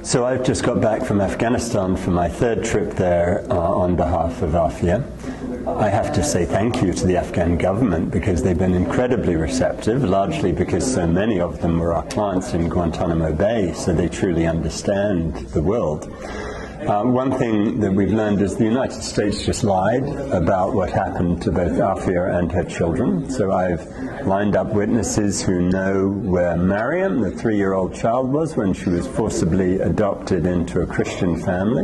So I've just got back from Afghanistan for my third trip there on behalf of AFIA. I have to say thank you to the Afghan government because they've been incredibly receptive, largely because so many of them were our clients in Guantanamo Bay, so they truly understand the world. One thing that we've learned is the United States just lied about what happened to both Afia and her children. So I've lined up witnesses who know where Mariam, the 3-year-old child, was when she was forcibly adopted into a Christian family,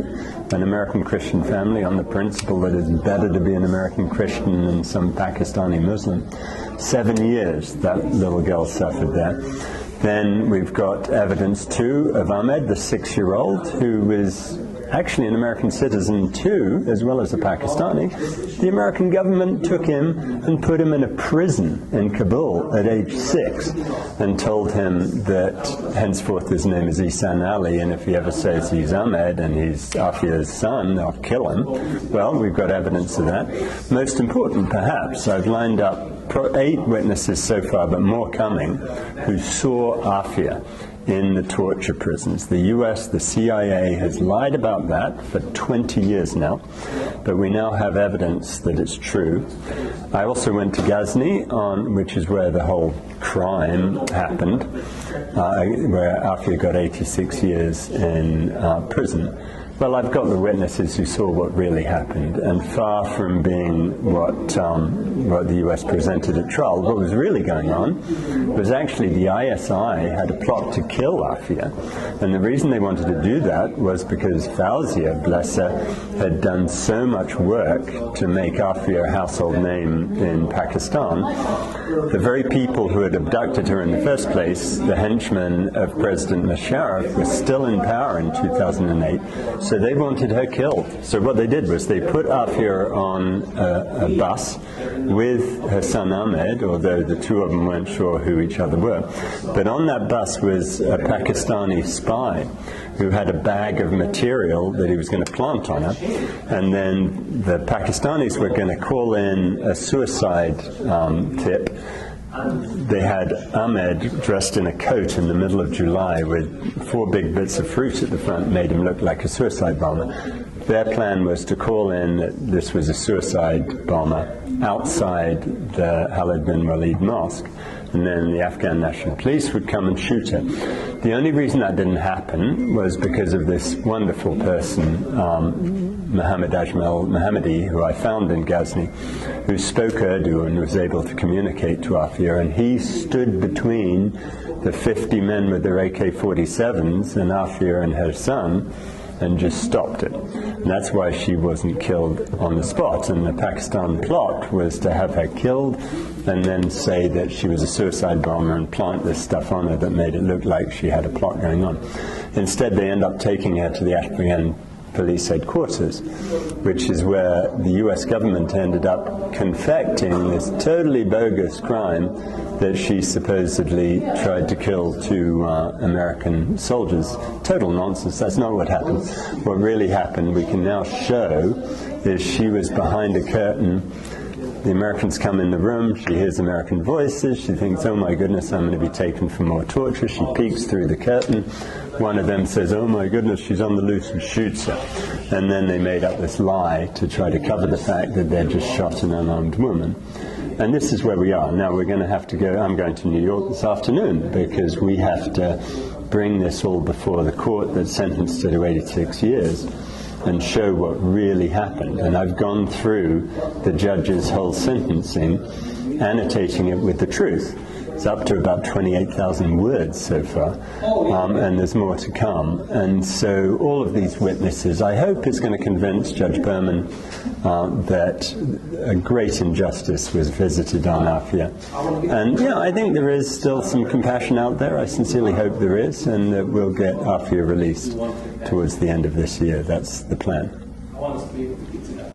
an American Christian family, on the principle that it's better to be an American Christian than some Pakistani Muslim. 7 years that little girl suffered there. Then we've got evidence too of Ahmed, the 6-year-old, who was actually an American citizen too, as well as a Pakistani. The American government took him and put him in a prison in Kabul at age 6 and told him that henceforth his name is Ihsan Ali, and if he ever says he's Ahmed and he's Afia's son, they'll kill him. Well, we've got evidence of that. Most important, perhaps, I've lined up 8 witnesses so far, but more coming, who saw Afia in the torture prisons. The US, the CIA has lied about that for 20 years now, but we now have evidence that it's true. I also went to Ghazni, which is where the whole crime happened, where Afia got 86 years in prison. Well, I've got the witnesses who saw what really happened, and far from being what the US presented at trial, what was really going on was actually the ISI had a plot to kill Afia, and the reason they wanted to do that was because Fawzia, bless her, had done so much work to make Afia a household name in Pakistan. The very people who had abducted her in the first place, the henchmen of President Musharraf, were still in power in 2008, so they wanted her killed. So what they did was they put Afia on a bus with her son Ahmed, although the two of them weren't sure who each other were. But on that bus was a Pakistani spy who had a bag of material that he was going to plant on her. And then the Pakistanis were going to call in a suicide tip. They had Ahmed dressed in a coat in the middle of July with 4 big bits of fruit at the front, made him look like a suicide bomber. Their plan was to call in that this was a suicide bomber outside the Khalid bin Walid Mosque, and then the Afghan National Police would come and shoot her. The only reason that didn't happen was because of this wonderful person, Mohammed Ajmal Mohammadi, who I found in Ghazni, who spoke Urdu and was able to communicate to Afia, and he stood between the 50 men with their AK-47s and Afia and her son, and just stopped it. And that's why she wasn't killed on the spot. And the Pakistan plot was to have her killed and then say that she was a suicide bomber and plant this stuff on her that made it look like she had a plot going on. Instead, they end up taking her to the Afghan police headquarters, which is where the US government ended up confecting this totally bogus crime that she supposedly tried to kill 2 American soldiers. Total nonsense. That's not what happened. What really happened, we can now show, is she was behind a curtain. The Americans come in the room, she hears American voices, she thinks, oh my goodness, I'm going to be taken for more torture. She peeks through the curtain. One of them says, oh my goodness, she's on the loose, and shoots her. And then they made up this lie to try to cover the fact that they'd just shot an unarmed woman. And this is where we are. Now we're going to have to go, I'm going to New York this afternoon, because we have to bring this all before the court that sentenced her to 86 years and show what really happened. And I've gone through the judge's whole sentencing, annotating it with the truth. It's up to about 28,000 words so far, and there's more to come. And so all of these witnesses, I hope, is going to convince Judge Berman that a great injustice was visited on Afia. And yeah, I think there is still some compassion out there. I sincerely hope there is, and that we'll get Afia released towards the end of this year. That's the plan.